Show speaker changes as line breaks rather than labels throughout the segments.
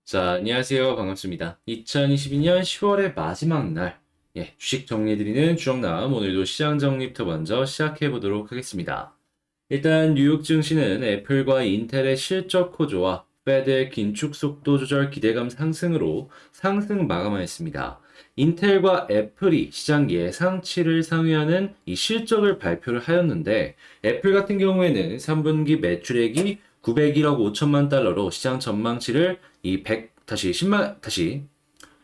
자, 안녕하세요. 반갑습니다. 2022년 10월의 마지막 날, 주식 정리해드리는 주정남, 오늘도 시장 정리부터 먼저 시작해 보도록 하겠습니다. 일단 뉴욕 증시는 애플과 인텔의 실적 호조와 페드의 긴축 속도 조절 기대감 상승으로 상승 마감하였습니다. 인텔과 애플이 시장 예상치를 상회하는 이 실적을 발표를 하였는데, 애플 같은 경우에는 3분기 매출액이 901억 5천만 달러로 시장 전망치를 이 100, 다시 10만, 다시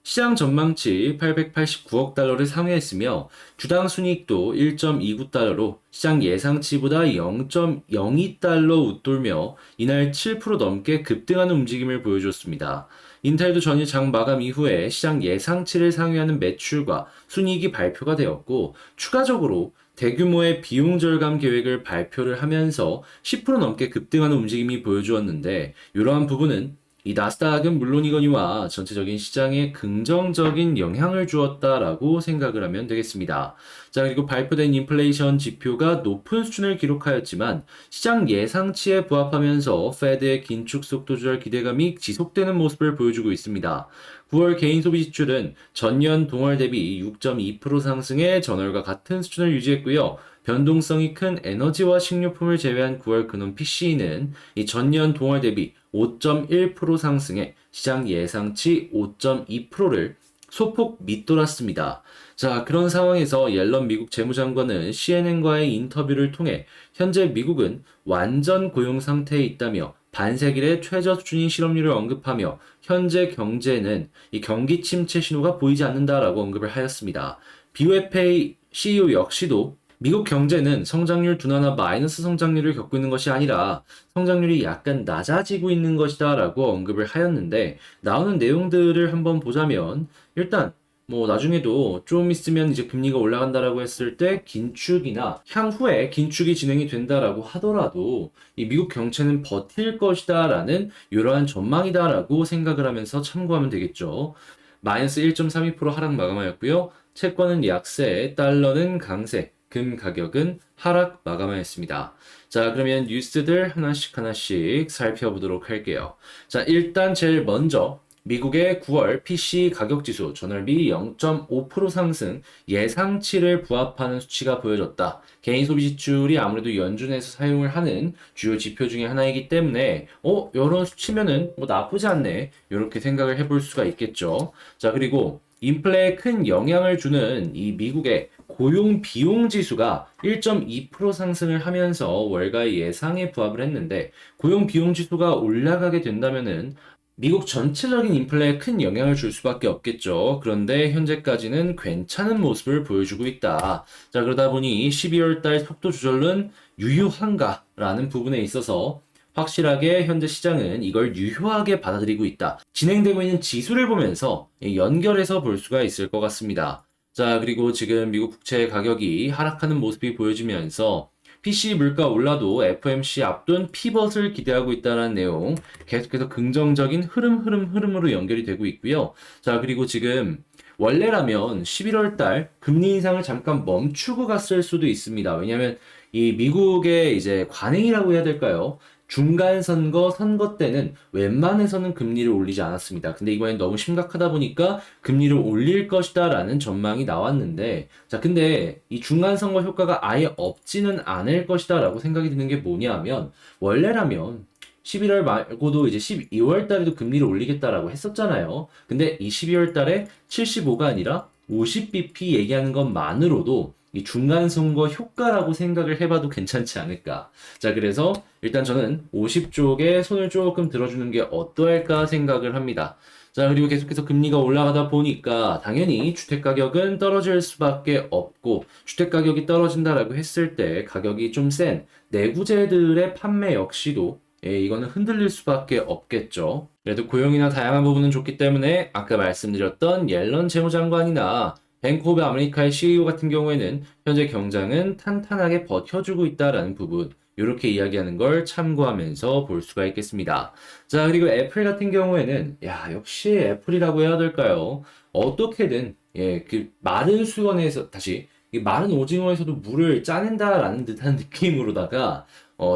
시장 전망치 889억 달러를 상회했으며 주당 순이익도 1.29달러로 시장 예상치보다 0.02달러 웃돌며 이날 7% 넘게 급등하는 움직임을 보여줬습니다. 인텔도 전일 장 마감 이후에 시장 예상치를 상회하는 매출과 순이익이 발표가 되었고 추가적으로 대규모의 비용 절감 계획을 발표를 하면서 10% 넘게 급등하는 움직임이 보여주었는데 이러한 부분은 이 나스닥은 물론이거니와 전체적인 시장에 긍정적인 영향을 주었다라고 생각을 하면 되겠습니다. 자, 그리고 발표된 인플레이션 지표가 높은 수준을 기록하였지만 시장 예상치에 부합하면서 페드의 긴축 속도 조절 기대감이 지속되는 모습을 보여주고 있습니다. 9월 개인 소비 지출은 전년 동월 대비 6.2% 상승해 전월과 같은 수준을 유지했고요. 변동성이 큰 에너지와 식료품을 제외한 9월 근원 PCE는 이 전년 동월 대비 5.1% 상승해 시장 예상치 5.2%를 소폭 밑돌았습니다. 자, 그런 상황에서 옐런 미국 재무장관은 CNN과의 인터뷰를 통해 현재 미국은 완전 고용 상태에 있다며 반세기의 최저 수준인 실업률을 언급하며 현재 경제는 이 경기 침체 신호가 보이지 않는다라고 언급을 하였습니다. BofA CEO 역시도 미국 경제는 성장률 둔화나 마이너스 성장률을 겪고 있는 것이 아니라 성장률이 약간 낮아지고 있는 것이다 라고 언급을 하였는데 나오는 내용들을 한번 보자면 일단 뭐 나중에도 좀 있으면 이제 금리가 올라간다라고 했을 때 긴축이나 향후에 긴축이 진행이 된다라고 하더라도 이 미국 경제는 버틸 것이다라는 이러한 전망이다라고 생각을 하면서 참고하면 되겠죠. 마이너스 1.32% 하락 마감하였고요. 채권은 약세, 달러는 강세, 금 가격은 하락 마감하였습니다. 자, 그러면 뉴스들 하나씩 살펴보도록 할게요. 자, 일단 제일 먼저 미국의 9월 PC 가격 지수 전월비 0.5% 상승 예상치를 부합하는 수치가 보여졌다. 개인 소비 지출이 아무래도 연준에서 사용을 하는 주요 지표 중에 하나이기 때문에 이런 수치면은 뭐 나쁘지 않네. 이렇게 생각을 해볼 수가 있겠죠. 자, 그리고 인플레에 큰 영향을 주는 이 미국의 고용 비용 지수가 1.2% 상승을 하면서 월가의 예상에 부합을 했는데 고용 비용 지수가 올라가게 된다면은 미국 전체적인 인플레에 큰 영향을 줄 수밖에 없겠죠. 그런데 현재까지는 괜찮은 모습을 보여주고 있다. 자, 그러다 보니 12월 달 속도 조절은 유효한가라는 부분에 있어서 확실하게 현재 시장은 이걸 유효하게 받아들이고 있다. 진행되고 있는 지수를 보면서 연결해서 볼 수가 있을 것 같습니다. 자, 그리고 지금 미국 국채 가격이 하락하는 모습이 보여지면서 PC 물가 올라도 FOMC 앞둔 피벗을 기대하고 있다는 내용 계속해서 긍정적인 흐름으로 연결이 되고 있고요. 자, 그리고 지금 원래라면 11월 달 금리 인상을 잠깐 멈추고 갔을 수도 있습니다. 왜냐하면 이 미국의 이제 관행이라고 해야 될까요? 중간 선거 때는 웬만해서는 금리를 올리지 않았습니다. 근데 이번엔 너무 심각하다 보니까 금리를 올릴 것이다라는 전망이 나왔는데, 자, 근데 이 중간 선거 효과가 아예 없지는 않을 것이다라고 생각이 드는 게 뭐냐면, 원래라면 11월 말고도 이제 12월 달에도 금리를 올리겠다라고 했었잖아요. 근데 이 12월 달에 75가 아니라 50bp 얘기하는 것만으로도 이 중간 선거 효과라고 생각을 해봐도 괜찮지 않을까. 자, 그래서 일단 저는 50쪽에 손을 조금 들어주는 게 어떠할까 생각을 합니다. 자, 그리고 계속해서 금리가 올라가다 보니까 당연히 주택 가격은 떨어질 수밖에 없고 주택 가격이 떨어진다라고 했을 때 가격이 좀 센 내구재들의 판매 역시도 이거는 흔들릴 수밖에 없겠죠. 그래도 고용이나 다양한 부분은 좋기 때문에 아까 말씀드렸던 옐런 재무장관이나 뱅크 오브 아메리카의 CEO 같은 경우에는 현재 경장은 탄탄하게 버텨주고 있다라는 부분 이렇게 이야기하는 걸 참고하면서 볼 수가 있겠습니다. 자, 그리고 애플 같은 경우에는 역시 애플이라고 해야 될까요? 어떻게든 그 마른 수건에서 다시 이 마른 오징어에서도 물을 짜낸다라는 듯한 느낌으로다가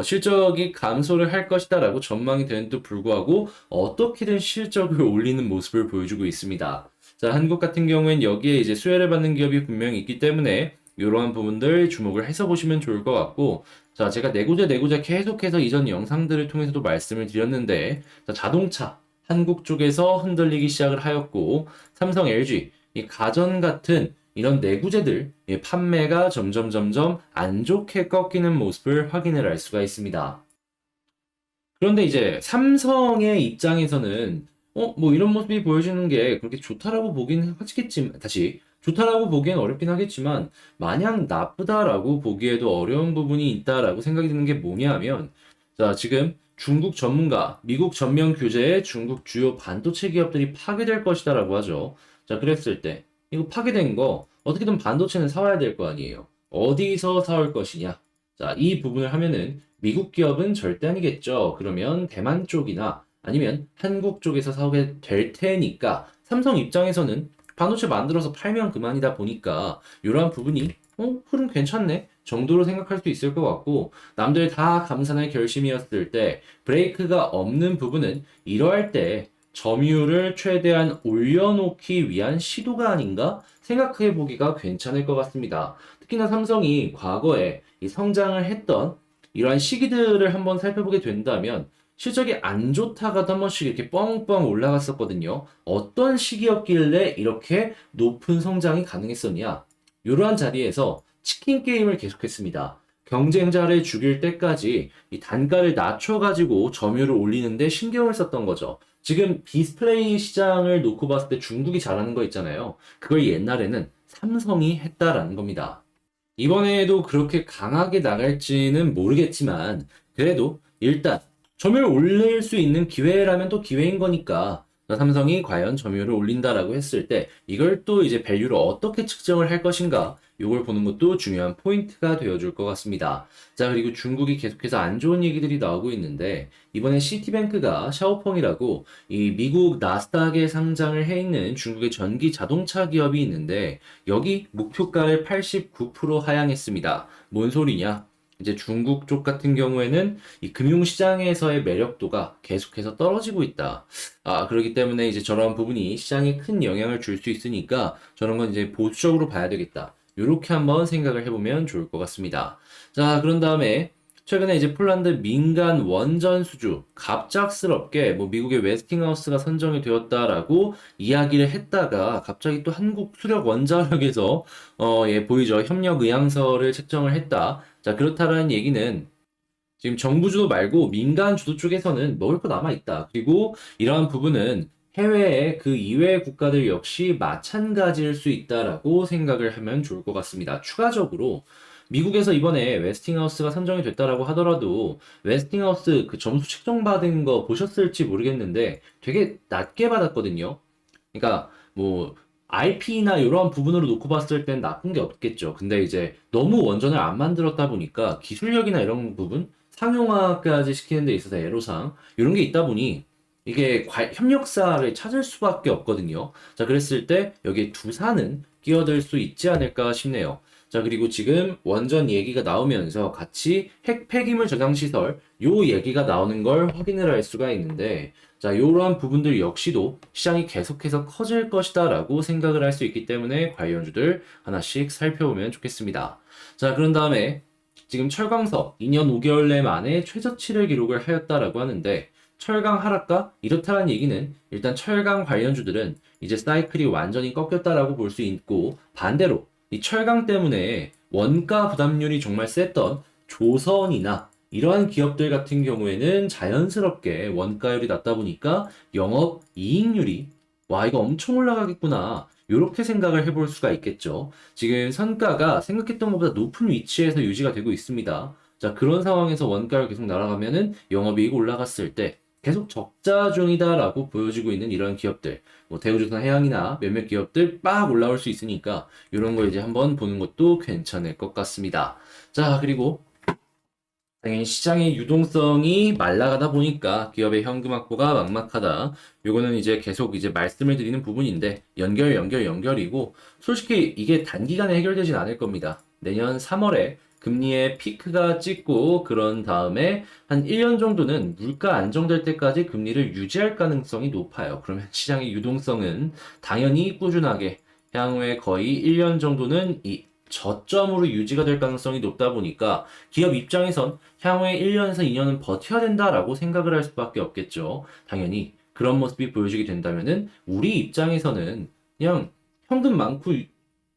실적이 감소를 할 것이다라고 전망이 되는데도 불구하고 어떻게든 실적을 올리는 모습을 보여주고 있습니다. 자, 한국 같은 경우엔 여기에 이제 수혜를 받는 기업이 분명히 있기 때문에 이러한 부분들 주목을 해서 보시면 좋을 것 같고, 자, 제가 내구재 계속해서 이전 영상들을 통해서도 말씀을 드렸는데, 자, 자동차 한국 쪽에서 흔들리기 시작을 하였고, 삼성, LG, 이 가전 같은 이런 내구재들 판매가 점점 안 좋게 꺾이는 모습을 확인을 할 수가 있습니다. 그런데 이제 삼성의 입장에서는 뭐 이런 모습이 보여지는 게 그렇게 좋다라고 보긴 하겠지만 다시 좋다라고 보기엔 어렵긴 하겠지만 마냥 나쁘다라고 보기에도 어려운 부분이 있다라고 생각이 드는 게 뭐냐면 자 지금 중국 전문가 미국 전면 규제에 중국 주요 반도체 기업들이 파괴될 것이다라고 하죠. 자 그랬을 때 이거 파괴된 거 어떻게든 반도체는 사와야 될 거 아니에요. 어디서 사올 것이냐? 자, 이 부분을 하면은 미국 기업은 절대 아니겠죠. 그러면 대만 쪽이나 아니면 한국 쪽에서 사오게 될 테니까 삼성 입장에서는 반도체 만들어서 팔면 그만이다 보니까 이러한 부분이 흐름 괜찮네 정도로 생각할 수 있을 것 같고 남들 다 감산할 결심이었을 때 브레이크가 없는 부분은 이러할 때 점유율을 최대한 올려놓기 위한 시도가 아닌가 생각해 보기가 괜찮을 것 같습니다. 특히나 삼성이 과거에 이 성장을 했던 이러한 시기들을 한번 살펴보게 된다면 실적이 안 좋다가도 한 번씩 이렇게 뻥뻥 올라갔었거든요. 어떤 시기였길래 이렇게 높은 성장이 가능했었냐? 이러한 자리에서 치킨 게임을 계속했습니다. 경쟁자를 죽일 때까지 이 단가를 낮춰가지고 점유율을 올리는데 신경을 썼던 거죠. 지금 디스플레이 시장을 놓고 봤을 때 중국이 잘하는 거 있잖아요. 그걸 옛날에는 삼성이 했다라는 겁니다. 이번에도 그렇게 강하게 나갈지는 모르겠지만, 그래도 일단 점유율 올릴 수 있는 기회라면 또 기회인 거니까, 삼성이 과연 점유율을 올린다라고 했을 때, 이걸 또 이제 밸류를 어떻게 측정을 할 것인가, 이걸 보는 것도 중요한 포인트가 되어줄 것 같습니다. 자, 그리고 중국이 계속해서 안 좋은 얘기들이 나오고 있는데, 이번에 시티뱅크가 샤오펑이라고 이 미국 나스닥에 상장을 해 있는 중국의 전기 자동차 기업이 있는데, 여기 목표가를 89% 하향했습니다. 뭔 소리냐? 이제 중국 쪽 같은 경우에는 이 금융시장에서의 매력도가 계속해서 떨어지고 있다. 그렇기 때문에 이제 저런 부분이 시장에 큰 영향을 줄 수 있으니까 저런 건 이제 보수적으로 봐야 되겠다. 이렇게 한번 생각을 해보면 좋을 것 같습니다. 자, 그런 다음에 최근에 이제 폴란드 민간 원전 수주 갑작스럽게 뭐 미국의 웨스팅하우스가 선정이 되었다라고 이야기를 했다가 갑자기 또 한국 수력 원자력에서 보이죠. 협력 의향서를 책정을 했다. 자, 그렇다라는 얘기는 지금 정부 주도 말고 민간 주도 쪽에서는 먹을 거 남아 있다. 그리고 이러한 부분은 해외의 그 이외의 국가들 역시 마찬가지일 수 있다라고 생각을 하면 좋을 것 같습니다. 추가적으로 미국에서 이번에 웨스팅하우스가 선정이 됐다라고 하더라도 웨스팅하우스 그 점수 책정받은 거 보셨을지 모르겠는데 되게 낮게 받았거든요. 그러니까 뭐 IP나 이러한 부분으로 놓고 봤을 땐 나쁜 게 없겠죠. 근데 이제 너무 원전을 안 만들었다 보니까 기술력이나 이런 부분 상용화까지 시키는 데 있어서 애로사항 이런 게 있다 보니 이게 협력사를 찾을 수밖에 없거든요. 자, 그랬을 때 여기에 두산은 끼어들 수 있지 않을까 싶네요. 자, 그리고 지금 원전 얘기가 나오면서 같이 핵 폐기물 저장 시설 요 얘기가 나오는 걸 확인을 할 수가 있는데 자, 이러한 부분들 역시도 시장이 계속해서 커질 것이다라고 생각을 할 수 있기 때문에 관련주들 하나씩 살펴보면 좋겠습니다. 자, 그런 다음에 지금 철강석 2년 5개월 내 만에 최저치를 기록을 하였다라고 하는데 철강 하락가 이렇다는 얘기는 일단 철강 관련주들은 이제 사이클이 완전히 꺾였다라고 볼 수 있고 반대로 이 철강 때문에 원가 부담률이 정말 셌던 조선이나 이러한 기업들 같은 경우에는 자연스럽게 원가율이 낮다 보니까 영업 이익률이 와 이거 엄청 올라가겠구나 이렇게 생각을 해볼 수가 있겠죠. 지금 선가가 생각했던 것보다 높은 위치에서 유지가 되고 있습니다. 자, 그런 상황에서 원가를 계속 날아가면은 영업이익 올라갔을 때 계속 적자 중이다라고 보여지고 있는 이런 기업들, 뭐 대우조선 해양이나 몇몇 기업들 빡 올라올 수 있으니까 이런 거 이제 한번 보는 것도 괜찮을 것 같습니다. 자, 그리고 당연히 시장의 유동성이 말라가다 보니까 기업의 현금 확보가 막막하다. 요거는 이제 계속 이제 말씀을 드리는 부분인데 연결이고 솔직히 이게 단기간에 해결되진 않을 겁니다. 내년 3월에 금리의 피크가 찍고 그런 다음에 한 1년 정도는 물가 안정될 때까지 금리를 유지할 가능성이 높아요. 그러면 시장의 유동성은 당연히 꾸준하게 향후에 거의 1년 정도는 이 저점으로 유지가 될 가능성이 높다 보니까 기업 입장에선 향후에 1년에서 2년은 버텨야 된다라고 생각을 할 수밖에 없겠죠. 당연히 그런 모습이 보여지게 된다면은 우리 입장에서는 그냥 현금 많고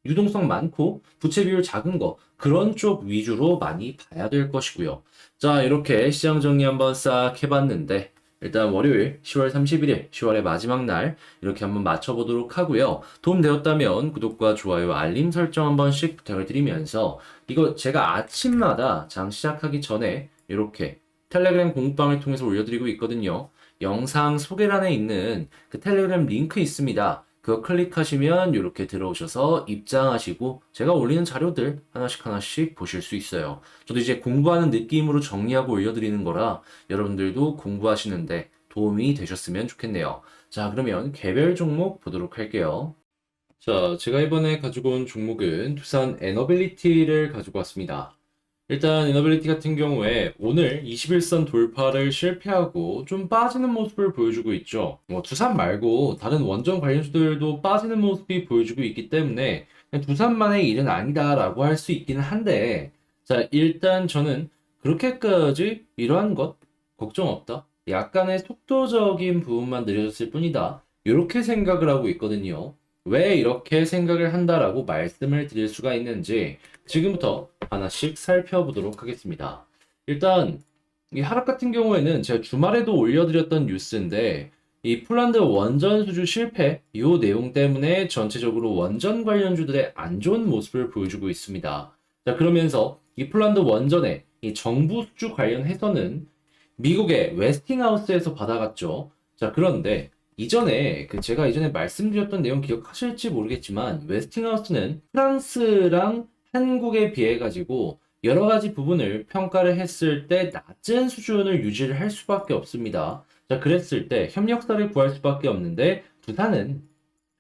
유동성 많고 부채 비율 작은 거 그런 쪽 위주로 많이 봐야 될 것이고요. 자, 이렇게 시장 정리 한번 싹 해봤는데 일단 월요일 10월 31일 10월의 마지막 날 이렇게 한번 맞춰보도록 하고요. 도움 되었다면 구독과 좋아요, 알림 설정 한 번씩 부탁을 드리면서 이거 제가 아침마다 장 시작하기 전에 이렇게 텔레그램 공부방을 통해서 올려드리고 있거든요. 영상 소개란에 있는 그 텔레그램 링크 있습니다. 그거 클릭하시면 이렇게 들어오셔서 입장하시고 제가 올리는 자료들 하나씩 하나씩 보실 수 있어요. 저도 이제 공부하는 느낌으로 정리하고 올려드리는 거라 여러분들도 공부하시는데 도움이 되셨으면 좋겠네요. 자, 그러면 개별 종목 보도록 할게요. 자, 제가 이번에 가지고 온 종목은 두산 에너빌리티를 가지고 왔습니다. 일단 에너빌리티 같은 경우에 오늘 21선 돌파를 실패하고 좀 빠지는 모습을 보여주고 있죠. 뭐 두산 말고 다른 원전 관련주들도 빠지는 모습이 보여주고 있기 때문에 그냥 두산만의 일은 아니다라고 할 수 있기는 한데 자, 일단 저는 그렇게까지 이러한 것 걱정 없다. 약간의 속도적인 부분만 느려졌을 뿐이다. 이렇게 생각을 하고 있거든요. 왜 이렇게 생각을 한다라고 말씀을 드릴 수가 있는지 지금부터 하나씩 살펴보도록 하겠습니다. 일단 이 하락 같은 경우에는 제가 주말에도 올려드렸던 뉴스인데 이 폴란드 원전 수주 실패 이 내용 때문에 전체적으로 원전 관련주들의 안 좋은 모습을 보여주고 있습니다. 자, 그러면서 이 폴란드 원전의 이 정부 수주 관련해서는 미국의 웨스팅하우스에서 받아갔죠. 자, 그런데 이전에 제가 이전에 말씀드렸던 내용 기억하실지 모르겠지만 웨스팅하우스는 프랑스랑 한국에 비해 가지고 여러 가지 부분을 평가를 했을 때 낮은 수준을 유지를 할 수밖에 없습니다. 자, 그랬을 때 협력사를 구할 수밖에 없는데 두산은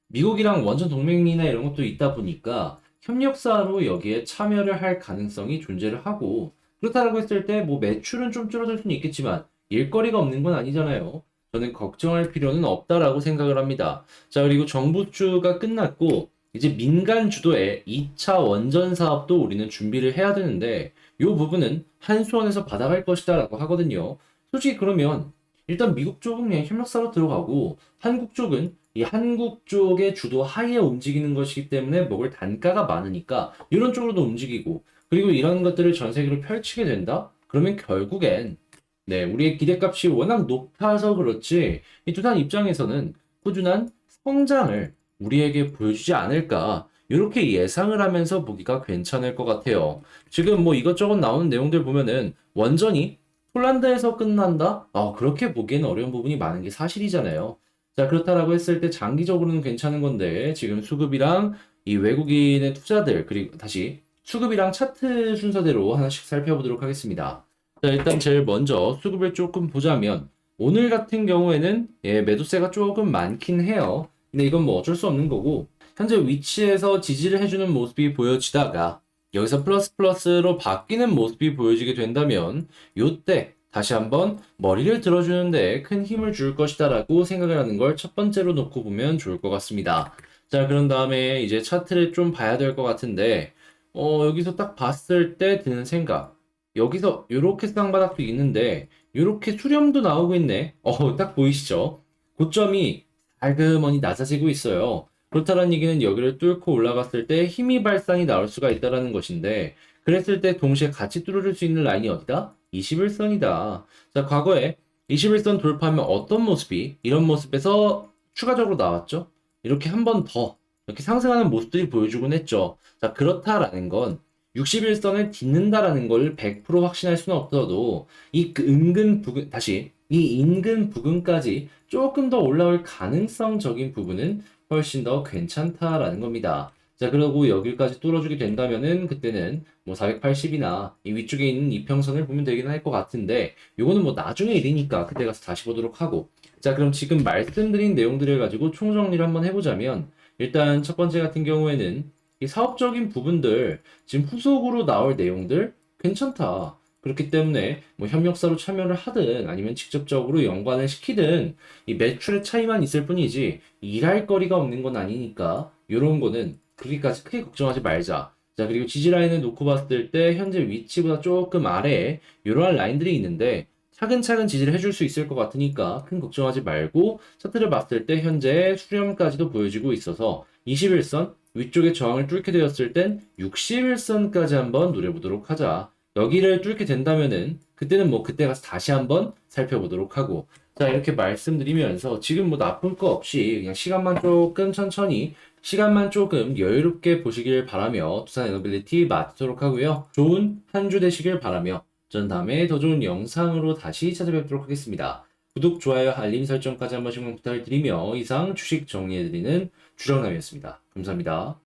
미국이랑 원전 동맹이나 이런 것도 있다 보니까 협력사로 여기에 참여를 할 가능성이 존재를 하고 그렇다고 했을 때 뭐 매출은 좀 줄어들 수는 있겠지만 일거리가 없는 건 아니잖아요. 저는 걱정할 필요는 없다라고 생각을 합니다. 자, 그리고 정부주가 끝났고 이제 민간 주도의 2차 원전 사업도 우리는 준비를 해야 되는데 이 부분은 한수원에서 받아갈 것이다라고 하거든요. 솔직히 그러면 일단 미국 쪽은 그냥 협력사로 들어가고 한국 쪽은 이 한국 쪽의 주도 하에 움직이는 것이기 때문에 먹을 단가가 많으니까 이런 쪽으로도 움직이고 그리고 이런 것들을 전 세계로 펼치게 된다? 그러면 결국엔 네, 우리의 기대값이 워낙 높아서 그렇지 이 두산 입장에서는 꾸준한 성장을 우리에게 보여주지 않을까 이렇게 예상을 하면서 보기가 괜찮을 것 같아요. 지금 뭐 이것저것 나오는 내용들 보면은 원전이 폴란드에서 끝난다? 그렇게 보기에는 어려운 부분이 많은 게 사실이잖아요. 자, 그렇다라고 했을 때 장기적으로는 괜찮은 건데 지금 수급이랑 이 외국인의 투자들 그리고 다시 수급이랑 차트 순서대로 하나씩 살펴보도록 하겠습니다. 자, 일단 제일 먼저 수급을 조금 보자면 오늘 같은 경우에는 매도세가 조금 많긴 해요. 근데 이건 뭐 어쩔 수 없는 거고 현재 위치에서 지지를 해주는 모습이 보여지다가 여기서 플러스 플러스로 바뀌는 모습이 보여지게 된다면 요때 다시 한번 머리를 들어주는데 큰 힘을 줄 것이다라고 생각을 하는 걸 첫 번째로 놓고 보면 좋을 것 같습니다. 자, 그런 다음에 이제 차트를 좀 봐야 될 것 같은데 여기서 딱 봤을 때 드는 생각 여기서 이렇게 쌍바닥도 있는데 이렇게 수렴도 나오고 있네. 딱 보이시죠? 고점이 살그머니 낮아지고 있어요. 그렇다는 얘기는 여기를 뚫고 올라갔을 때 힘이 발산이 나올 수가 있다는 것인데 그랬을 때 동시에 같이 뚫어줄 수 있는 라인이 어디다? 21선이다. 자, 과거에 21선 돌파하면 어떤 모습이 이런 모습에서 추가적으로 나왔죠? 이렇게 한 번 더 이렇게 상승하는 모습들이 보여주곤 했죠. 자, 그렇다라는 건 61선을 딛는다라는 걸 100% 확신할 수는 없어도 이 은근 부근 다시 이 인근 부근까지 조금 더 올라올 가능성적인 부분은 훨씬 더 괜찮다라는 겁니다. 자, 그리고 여기까지 뚫어주게 된다면은 그때는 뭐 480이나 이 위쪽에 있는 이평선을 보면 되긴 할 것 같은데 요거는 뭐 나중에 일이니까 그때 가서 다시 보도록 하고 자, 그럼 지금 말씀드린 내용들을 가지고 총정리를 한번 해보자면 일단 첫 번째 같은 경우에는 이 사업적인 부분들, 지금 후속으로 나올 내용들 괜찮다. 그렇기 때문에 뭐 협력사로 참여를 하든 아니면 직접적으로 연관을 시키든 이 매출의 차이만 있을 뿐이지 일할 거리가 없는 건 아니니까 이런 거는 그렇게까지 크게 걱정하지 말자. 자, 그리고 지지 라인을 놓고 봤을 때 현재 위치보다 조금 아래에 이러한 라인들이 있는데 차근차근 지지를 해줄 수 있을 것 같으니까 큰 걱정하지 말고 차트를 봤을 때 현재 수렴까지도 보여지고 있어서 21선 위쪽에 저항을 뚫게 되었을 땐 61선까지 한번 노려보도록 하자. 여기를 뚫게 된다면은 그때는 뭐 그때 가서 다시 한번 살펴보도록 하고 자 이렇게 말씀드리면서 지금 뭐 나쁠 거 없이 그냥 시간만 조금 천천히 시간만 조금 여유롭게 보시길 바라며 두산 에너빌리티 마치도록 하고요. 좋은 한 주 되시길 바라며 전 다음에 더 좋은 영상으로 다시 찾아뵙도록 하겠습니다. 구독, 좋아요, 알림 설정까지 한 번씩만 부탁드리며 이상 주식 정리해드리는 주정남이었습니다. 감사합니다.